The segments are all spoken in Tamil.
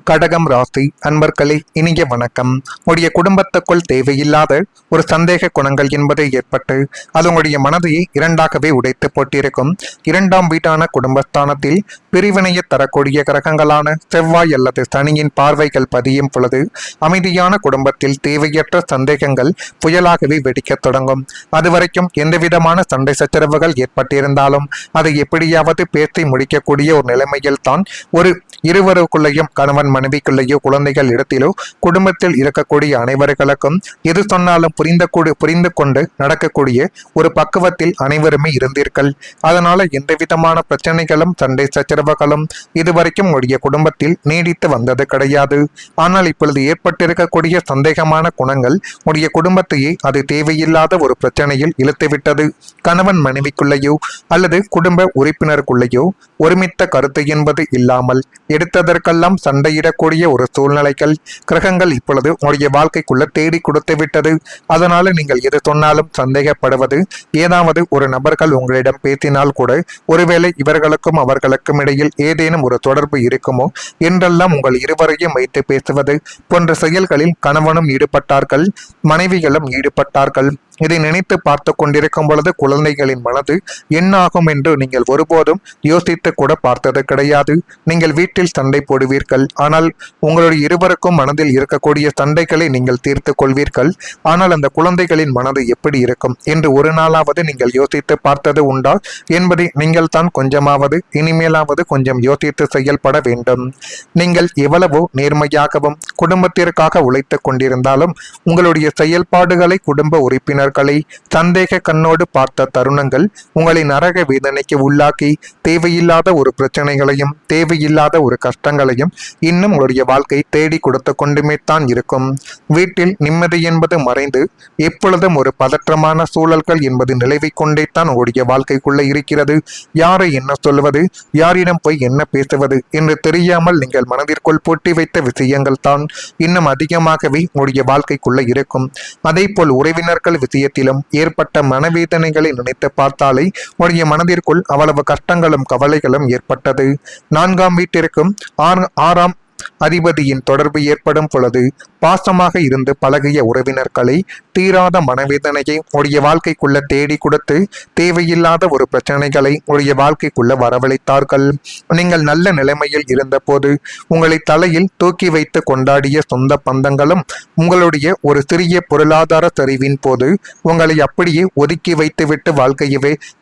கடகம் ராசி அன்பர்களே, இனிய வணக்கம். உங்களுடைய குடும்பத்துக்குள் தேவையில்லாத ஒரு சந்தேக குணங்கள் என்பது ஏற்பட்டு அது உங்களுடைய மனதையை இரண்டாகவே உடைத்து போட்டிருக்கும். இரண்டாம் வீட்டான குடும்பஸ்தானத்தில் பிரிவினையை தரக்கூடிய கிரகங்களான செவ்வாய் அல்லது சனியின் பார்வைகள் பதியும் பொழுது அமைதியான குடும்பத்தில் தேவையற்ற சந்தேகங்கள் புயலாகவே வெடிக்கத் தொடங்கும். அதுவரைக்கும் எந்தவிதமான சண்டை சச்சரவுகள் ஏற்பட்டிருந்தாலும் அதை எப்படியாவது பேசி முடிக்கக்கூடிய ஒரு நிலைமையில் தான் ஒரு இருவருக்குள்ளேயும் கணவன் மனைவிக்குள்ளேயோ குழந்தைகள் இடத்திலோ குடும்பத்தில் இருக்கக்கூடிய அனைவர்களுக்கும் எது சொன்னாலும் புரிந்து கொண்டு நடக்கக்கூடிய ஒரு பக்குவத்தில் அனைவருமே இருந்தீர்கள். அதனால எந்த விதமான பிரச்சனைகளும் சண்டை சச்சரவுகளும் இதுவரைக்கும் உடைய குடும்பத்தில் நீடித்து வந்தது கிடையாது. ஆனால் இப்பொழுது ஏற்பட்டிருக்கக்கூடிய சந்தேகமான குணங்கள் உடைய குடும்பத்தையே அது தேவையில்லாத ஒரு பிரச்சனையில் இழுத்துவிட்டது. கணவன் மனைவிக்குள்ளேயோ அல்லது குடும்ப உறுப்பினருக்குள்ளேயோ ஒருமித்த கருத்து என்பது இல்லாமல் எடுத்ததற்கெல்லாம் சண்டையிடக்கூடிய ஒரு சூழ்நிலைகள் கிரகங்கள் இப்பொழுது உங்களுடைய வாழ்க்கைக்குள்ள தேடி கொடுத்து விட்டது. அதனால நீங்கள் எது சொன்னாலும் சந்தேகப்படுவது, ஏதாவது ஒரு நபர்கள் உங்களிடம் பேசினால் கூட ஒருவேளை இவர்களுக்கும் அவர்களுக்கும் இடையில் ஏதேனும் ஒரு தொடர்பு இருக்குமோ என்றெல்லாம் உங்கள் இருவரையும் வைத்து பேசுவது போன்ற செயல்களில் கணவனும் ஈடுபட்டார்கள், மனைவிகளும் ஈடுபட்டார்கள். இதை நினைத்து பார்த்து கொண்டிருக்கும் பொழுது குழந்தைகளின் மனது என்ன ஆகும் என்று நீங்கள் ஒருபோதும் யோசித்து கூட பார்த்தது கிடையாது. நீங்கள் வீட்டில் சண்டை போடுவீர்கள், ஆனால் உங்களுடைய இருவருக்கும் மனதில் இருக்கக்கூடிய சண்டைகளை நீங்கள் தீர்த்து கொள்வீர்கள். ஆனால் அந்த குழந்தைகளின் மனது எப்படி இருக்கும் என்று ஒரு நாளாவது நீங்கள் யோசித்து பார்த்தது உண்டா என்பதை நீங்கள் தான் கொஞ்சமாவது இனிமேலாவது கொஞ்சம் யோசித்து செயல்பட வேண்டும். நீங்கள் எவ்வளவோ நேர்மையாகவும் குடும்பத்திற்காக உழைத்து கொண்டிருந்தாலும் உங்களுடைய செயல்பாடுகளை குடும்ப உறுப்பினர் சந்தேக கண்ணோடு பார்த்த தருணங்கள் உங்களை நரக வேதனைக்கு உள்ளாக்கி தேவையில்லாத ஒரு பிரச்சனைகளையும் தேவையில்லாத ஒரு கஷ்டங்களையும் இன்னும் உங்களுடைய வாழ்க்கை தேடி கொடுத்து கொண்டுமே தான் இருக்கும். வீட்டில் நிம்மதி என்பது மறைந்து எப்பொழுதும் ஒரு பதற்றமான சூழல்கள் என்பது நிலவை கொண்டே தான் உங்களுடைய வாழ்க்கைக்குள்ள இருக்கிறது. யாரை என்ன சொல்வது, யாரிடம் போய் என்ன பேசுவது என்று தெரியாமல் நீங்கள் மனதிற்குள் பூட்டி வைத்த விஷயங்கள் தான் இன்னும் அதிகமாகவே உங்களுடைய வாழ்க்கைக்குள்ள இருக்கும். அதே போல் உறவினர்கள் விஷயத்திலும் ஏற்பட்ட மனவேதனைகளை நினைத்து பார்த்தாலே உடைய மனதிற்குள் அவ்வளவு கஷ்டங்களும் கவலைகளும் ஏற்பட்டது. 4ஆம் வீட்டிற்கும் 6ஆம் அதிபதியின் தொடர்பு ஏற்படும் பொழுது பாசமாக இருந்து பழகிய உறவினர்களை தீராத மனவேதனையை உடைய வாழ்க்கைக்குள்ள தேடி கொடுத்து தேவையில்லாத ஒரு பிரச்சனைகளை உடைய வாழ்க்கைக்குள்ள வரவழைத்தார்கள். நீங்கள் நல்ல நிலைமையில் இருந்த போது உங்களை தலையில் தூக்கி வைத்து கொண்டாடிய சொந்த பந்தங்களும் உங்களுடைய ஒரு சிறிய பொருளாதார சரிவின் போது உங்களை அப்படியே ஒதுக்கி வைத்துவிட்டு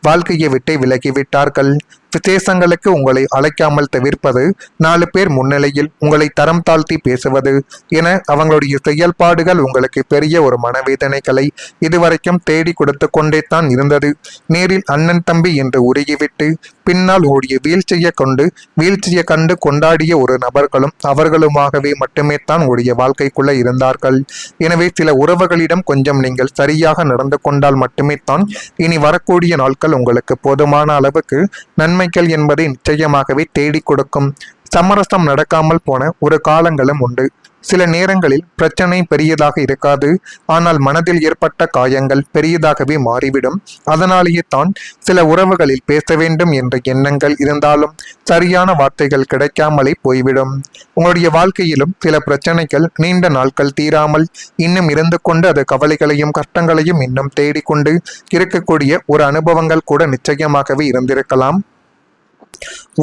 வாழ்க்கையை விட்டு விலகிவிட்டார்கள். விசேஷங்களுக்கு உங்களை அழைக்காமல் தவிர்ப்பது, 4 பேர் முன்னிலையில் உங்களை தரம் தாழ்த்தி பேசுவது என அவங்களுடைய செயல்பாடுகள் உங்களுக்கு பெரிய ஒரு மனவேதனைகளை இதுவரைக்கும் தேடி கொடுத்து கொண்டே தான் இருந்தது. நேரில் அண்ணன் தம்பி என்று உருகிவிட்டு பின்னால் ஓடிய வீழ்ச்சியை கண்டு கொண்டாடிய ஒரு நபர்களும் அவர்களுமாகவே மட்டுமே தான் உடைய வாழ்க்கைக்குள்ள இருந்தார்கள். எனவே சில உறவுகளிடம் கொஞ்சம் நீங்கள் சரியாக நடந்து கொண்டால் மட்டுமே தான் இனி வரக்கூடிய நாட்கள் உங்களுக்கு போதுமான அளவுக்கு நன்மைகள் என்பதை நிச்சயமாகவே தேடி கொடுக்கும். சமரசம் நடக்காமல் போன ஒரு காலங்களும் உண்டு. சில நேரங்களில் பிரச்சனை பெரியதாக இருக்காது, ஆனால் மனதில் ஏற்பட்ட காயங்கள் பெரியதாகவே மாறிவிடும். அதனாலேயே தான் சில உறவுகளில் பேச வேண்டும் என்ற எண்ணங்கள் இருந்தாலும் சரியான வார்த்தைகள் கிடைக்காமலே போய்விடும். உங்களுடைய வாழ்க்கையிலும் சில பிரச்சனைகள் நீண்ட நாட்கள் தீராமல் இன்னும் இருந்து கொண்டு அது கவலைகளையும் கஷ்டங்களையும் இன்னும் தேடிக்கொண்டு இருக்கக்கூடிய ஒரு அனுபவங்கள் கூட நிச்சயமாகவே இருந்திருக்கலாம்.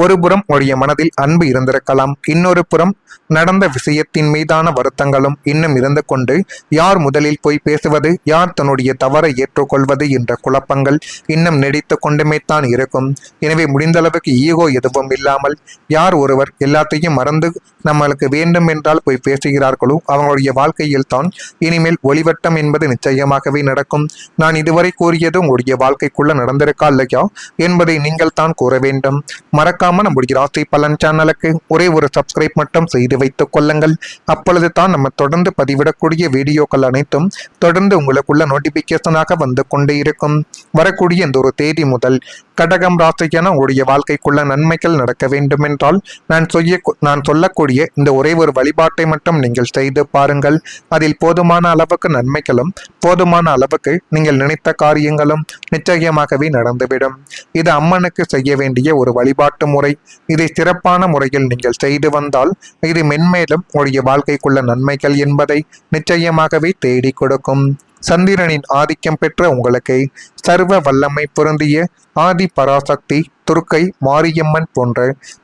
ஒரு புறம் உடைய மனதில் அன்பு இருந்திருக்கலாம், இன்னொரு புறம் நடந்த விஷயத்தின் மீதான வருத்தங்களும் இன்னும் இருந்து கொண்டு யார் முதலில் போய் பேசுவது, யார் தன்னுடைய தவறை ஏற்றுக்கொள்வது என்ற குழப்பங்கள் இன்னும் நீடித்து கொண்டுமே தான் இருக்கும். எனவே முடிந்தளவுக்கு ஈகோ எதுவும் இல்லாமல் யார் ஒருவர் எல்லாத்தையும் மறந்து நம்மளுக்கு வேண்டும் என்றால் போய் பேசுகிறார்களோ அவங்களுடைய வாழ்க்கையில் தான் இனிமேல் ஒளிவட்டம் என்பது நிச்சயமாகவே நடக்கும். நான் இதுவரை கூறியது உங்களுடைய வாழ்க்கைக்குள்ள நடந்திருக்கா இல்லையா என்பதை நீங்கள் தான் கூற வேண்டும். மறக்காம நம்முடைய ராசி பலன் சேனலுக்கு ஒரே ஒரு சப்ஸ்கிரைப் மட்டும் செய்து வைத்துக் கொள்ளுங்கள். அப்பொழுது தான் நம்ம தொடர்ந்து பதிவிடக்கூடிய வீடியோக்கள் அனைத்தும் தொடர்ந்து உங்களுக்குள்ள நோட்டிபிகேஷனாக வந்து கொண்டே இருக்கும். வரக்கூடிய இந்த ஒரு தேதி முதல் கடகம் ராசிக்கான உங்களுடைய வாழ்க்கைக்குள்ள நன்மைகள் நடக்க வேண்டும் என்றால் நான் சொல்லக்கூடிய இந்த ஒரே ஒரு வழிபாட்டை மட்டும் நீங்கள் செய்து பாருங்கள். அதில் போதுமான அளவுக்கு நன்மைகளும் போதுமான அளவுக்கு நீங்கள் நினைத்த காரியங்களும் நிச்சயமாகவே நடந்துவிடும். இது அம்மனுக்கு செய்ய வேண்டிய ஒரு வழிபாடு வழிபாட்டு முறை. இதை சிறப்பான முறையில் நீங்கள் செய்து வந்தால் இது மென்மேலும் உங்களுடைய வாழ்க்கைக்குள்ள நன்மைகள் என்பதை நிச்சயமாகவே தேடி கொடுக்கும். சந்திரனின் ஆதிக்கம் பெற்ற உங்களுக்கு சர்வ வல்லமை பொருந்திய ஆதி பராசக்தி, துர்க்கை, மாரியம்மன் போன்ற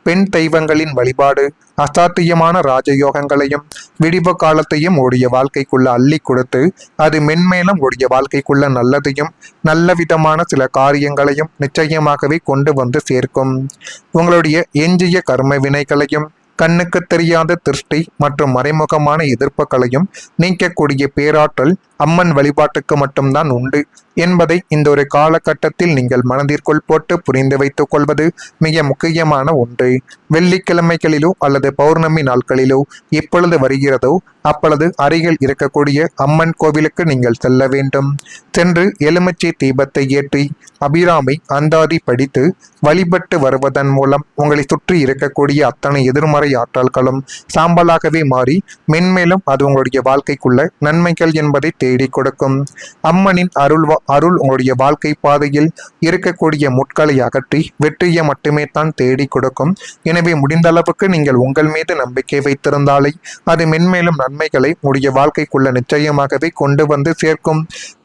பெண் தெய்வங்களின் வழிபாடு அசாத்தியமான ராஜயோகங்களையும் விடிவு காலத்தையும் உடைய வாழ்க்கைக்குள்ள அள்ளி கொடுத்து அது மென்மேலும் உடைய வாழ்க்கைக்குள்ள நல்லதையும் நல்ல விதமான சில காரியங்களையும் நிச்சயமாகவே கொண்டு வந்து சேர்க்கும். உங்களுடைய எஞ்சிய கர்ம வினைகளையும் கண்ணுக்கு தெரியாத திருஷ்டி மற்றும் மறைமுகமான எதிர்ப்புகளையும் நீக்கக்கூடிய பேராற்றல் அம்மன் வழிபாட்டுக்கு மட்டும்தான் உண்டு என்பதை இந்த ஒரு காலகட்டத்தில் நீங்கள் மனதிற்குள் போட்டு புரிந்து வைத்துக் கொள்வது மிக முக்கியமான ஒன்று. வெள்ளிக்கிழமைகளிலோ அல்லது பௌர்ணமி நாட்களிலோ எப்பொழுது வருகிறதோ அப்பொழுது அருகில் இருக்கக்கூடிய அம்மன் கோவிலுக்கு நீங்கள் செல்ல வேண்டும். சென்று எலுமிச்சை தீபத்தை ஏற்றி அபிராமி அந்தாதி படித்து வழிபட்டு வருவதன் மூலம் உங்களை சுற்றி இருக்கக்கூடிய அத்தனை எதிர்மறை ஆற்றல்களும் சாம்பலாகவே மாறி மென்மேலும் அது உங்களுடைய வாழ்க்கைக்குள்ள நன்மைகள் என்பதை தேடி கொடுக்கும். அம்மனின் அருள் உங்களுடைய வாழ்க்கை பாதையில் இருக்கக்கூடிய முட்களை அகற்றி வெற்றியை மட்டுமே தான் தேடி கொடுக்கும். எனவே முடிந்த அளவுக்கு நீங்கள் உங்கள் மீது நம்பிக்கை வைத்திருந்தாலே அது மென்மேலும் நன்மைகளை உங்களுடைய வாழ்க்கைக்குள்ள நிச்சயமாகவே கொண்டு வந்து சேர்க்கும்.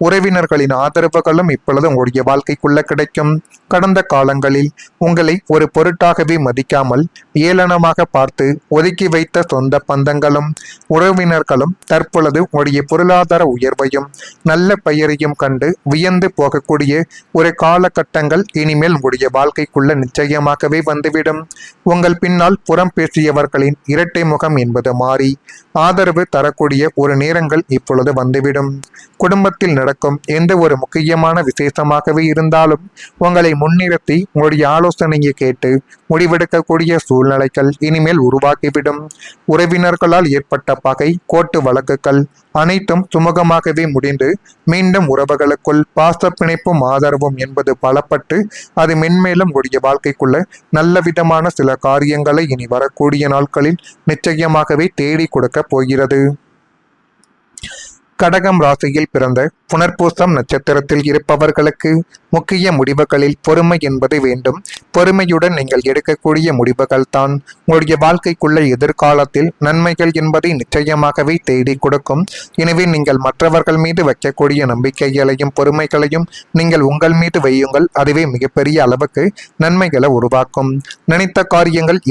உறவினர்களின் ஆதரவுகளும் இப்பொழுது உங்களுடைய வாழ்க்கைக்குள்ள கிடைக்கும். கடந்த காலங்களில் உங்களை ஒரு பொருட்டாகவே மதிக்காமல் ஏளனமாக பார்த்து ஒதுக்கி வைத்த சொந்த பந்தங்களும் உறவினர்களும் தற்பொழுது உங்களுடைய பொருளாதார உயர்வையும் நல்ல பெயரையும் கண்டு வியந்து போகக்கூடிய ஒரு காலகட்டங்கள் இனிமேல் உங்களுடைய வாழ்க்கைக்குள்ள நிச்சயமாகவே வந்துவிடும். உங்கள் பின்னால் புறம் பேசியவர்களின் இரட்டை முகம் என்பது மாறி ஆதரவு தரக்கூடிய ஒரு நேரங்கள் இப்பொழுது வந்துவிடும். குடும்பத்தில் நடக்கும் எந்த ஒரு முக்கியமான விசேஷமாகவே இருந்தாலும் உங்களை முன்னிறுத்தி உங்களுடைய ஆலோசனையை கேட்டு முடிவெடுக்கக்கூடிய சூழ்நிலைகள் இனிமேல் உருவாக்கிவிடும். உறவினர்களால் ஏற்பட்ட பகை, கோர்ட்டு வழக்குகள் அனைத்தும் சுமூகமாகவே முடிந்து மீண்டும் உறவுகளுக்குள் பாச பிணைப்பும் ஆதரவும் என்பது பலப்பட்டு அது மென்மேலும் உடைய வாழ்க்கைக்குள்ள நல்ல விதமான சில காரியங்களை இனி வரக்கூடிய நாட்களில் நிச்சயமாகவே தேடி கொடுக்க போகிறது. கடகம் ராசியில் பிறந்த புனர்பூசம் நட்சத்திரத்தில் இருப்பவர்களுக்கு முக்கிய முடிவுகளில் பொறுமை என்பது வேண்டும். பொறுமையுடன் நீங்கள் எடுக்கக்கூடிய முடிவுகள் தான் உங்களுடைய வாழ்க்கைக்குள்ள எதிர்காலத்தில் நன்மைகள் என்பதை நிச்சயமாகவே தேடி கொடுக்கும். எனவே நீங்கள் மற்றவர்கள் மீது வைக்கக்கூடிய நம்பிக்கைகளையும் பொறுமைகளையும் நீங்கள் உங்கள் மீது வையுங்கள். அதுவே மிகப்பெரிய அளவுக்கு நன்மைகளை உருவாக்கும். நினைத்த காரியங்கள்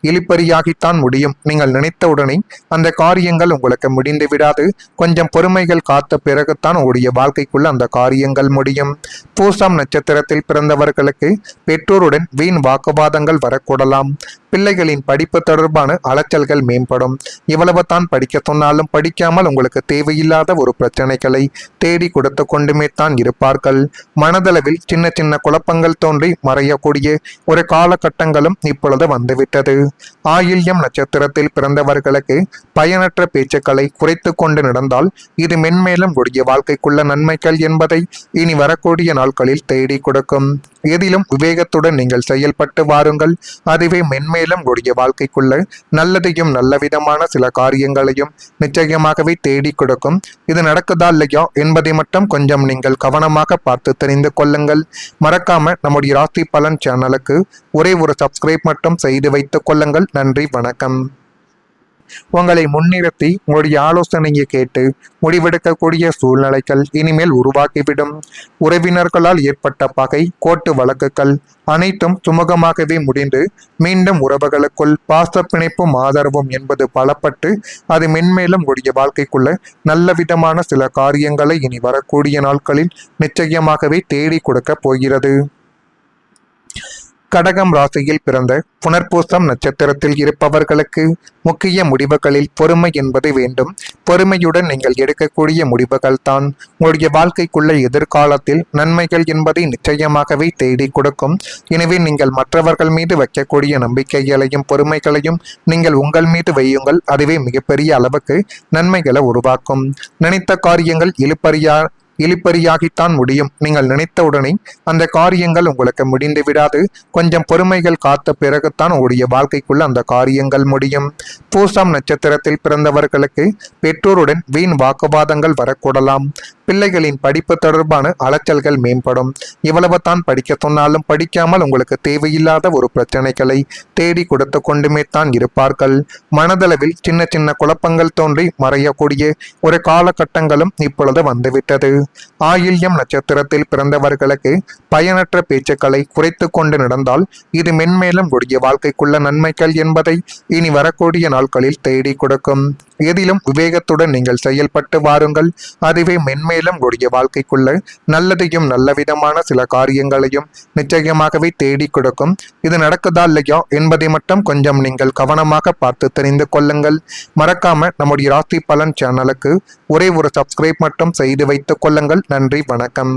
இழுபறியாகித்தான் முடியும். நீங்கள் நினைத்தவுடனே அந்த காரியங்கள் உங்களுக்கு முடிந்து விடாது. கொஞ்சம் பொறுமைகள் காத்த பிறகுத்தான் உங்களுடைய வாழ்க்கைக்குள்ள அந்த காரியங்கள் முடியும். பூசம் நட்சத்திரத்தில் பிறந்தவர்களுக்கு பெற்றோருடன் வீண் வாக்குவாதங்கள் வரக்கூடலாம். பிள்ளைகளின் படிப்பு தொடர்பான அலைச்சல்கள் மேம்படும். இவ்வளவு தான் படிக்க சொன்னாலும் படிக்காமல் உங்களுக்கு தேவையில்லாத ஒரு பிரச்சனைகளை தேடி கொடுத்து கொண்டுமே தான் இருப்பார்கள். மனதளவில் சின்ன சின்ன குழப்பங்கள் தோன்றி மறையக்கூடிய ஒரு காலகட்டங்களும் இப்பொழுது வந்துவிட்டது. ஆயில்யம் நட்சத்திரத்தில் பிறந்தவர்களுக்கு பயனற்ற பேச்சுக்களை குறைத்து கொண்டு நடந்தால் இது மென்மேலும் உடைய வாழ்க்கைக்குள்ள நன்மைகள் என்பதை இனி வரக்கூடிய நாட்களில் தேடி கொடுக்கும். எதிலும் விவேகத்துடன் நீங்கள் செயல்பட்டு வாருங்கள். அதுவே மென்மேலும் உடைய வாழ்க்கைக்குள்ள நல்லதையும் நல்ல விதமான சில காரியங்களையும் நிச்சயமாகவே தேடி கொடுக்கும். இது நடக்குதா இல்லையா என்பதை மட்டும் கொஞ்சம் நீங்கள் கவனமாக பார்த்து தெரிந்து கொள்ளுங்கள். மறக்காம நம்முடைய ராசி பலன் சேனலுக்கு ஒரே ஒரு சப்ஸ்கிரைப் மட்டும் செய்து வைத்துக் கொள்ளுங்கள். நன்றி, வணக்கம். உங்களை முன்னிறுத்தி உங்களுடைய ஆலோசனையை கேட்டு முடிவெடுக்கக்கூடிய சூழ்நிலைகள் இனிமேல் உருவாக்கிவிடும். உறவினர்களால் ஏற்பட்ட பகை, கோர்ட்டு வழக்குகள் அனைத்தும் சுமூகமாகவே முடிந்து மீண்டும் உறவுகளுக்குள் பாச பிணைப்பும் ஆதரவும் என்பது பலப்பட்டு அது மென்மேலும் உடைய வாழ்க்கைக்குள்ள நல்ல விதமான சில காரியங்களை இனி வரக்கூடிய நாட்களில் நிச்சயமாகவே தேடி கொடுக்க போகிறது. கடகம் ராசியில் பிறந்த புனர்பூசம் நட்சத்திரத்தில் இருப்பவர்களுக்கு முக்கிய முடிவுகளில் பொறுமை என்பது வேண்டும். பொறுமையுடன் நீங்கள் எடுக்கக்கூடிய முடிவுகள் தான் உங்களுடைய வாழ்க்கைக்குள்ள எதிர்காலத்தில் நன்மைகள் என்பதை நிச்சயமாகவே தேடி கொடுக்கும். எனவே நீங்கள் மற்றவர்கள் மீது வைக்கக்கூடிய நம்பிக்கைகளையும் பொறுமைகளையும் நீங்கள் உங்கள் மீது வையுங்கள். அதுவே மிகப்பெரிய அளவுக்கு நன்மைகளை உருவாக்கும். நினைத்த காரியங்கள் இழுபறியாகித்தான் முடியும். நீங்கள் நினைத்தவுடனே அந்த காரியங்கள் உங்களுக்கு முடிந்து விடாது. கொஞ்சம் பொறுமைகள் காத்த பிறகுத்தான் உங்களுடைய வாழ்க்கைக்குள்ள அந்த காரியங்கள் முடியும். பூசம் நட்சத்திரத்தில் பிறந்தவர்களுக்கு பெற்றோருடன் வீண் வாக்குவாதங்கள் வரக்கூடலாம். பிள்ளைகளின் படிப்பு தொடர்பான அலைச்சல்கள் மேம்படும். இவ்வளவு தான் படிக்க சொன்னாலும் படிக்காமல் உங்களுக்கு தேவையில்லாத ஒரு பிரச்சனைகளை தேடி கொடுத்து கொண்டுமே தான் இருப்பார்கள். மனதளவில் சின்ன சின்ன குழப்பங்கள் தோன்றி மறையக்கூடிய ஒரு காலகட்டங்களும் இப்பொழுது வந்துவிட்டது. ஆயில்யம் நட்சத்திரத்தில் பிறந்தவர்களுக்கு பயனற்ற பேச்சுக்களை குறைத்து கொண்டு நடந்தால் இது மென்மேலும் கூடிய வாழ்க்கைக்குள்ள நன்மைகள் என்பதை இனி வரக்கூடிய நாட்களில் தேடி கொடுக்கும். எதிலும் விவேகத்துடன் நீங்கள் செயல்பட்டு வாருங்கள். அதுவே மென்மேலும் கூடிய வாழ்க்கைக்குள்ள நல்லதையும் நல்ல விதமான சில காரியங்களையும் நிச்சயமாகவே தேடி கொடுக்கும். இது நடக்குதா இல்லையா என்பதை மட்டும் கொஞ்சம் நீங்கள் கவனமாக பார்த்து தெரிந்து கொள்ளுங்கள். மறக்காம நம்முடைய ராசி பலன் சேனலுக்கு ஒரே ஒரு சப்ஸ்கிரைப் மட்டும் செய்து வைத்துக் கொள்ளுங்கள். நன்றி, வணக்கம்.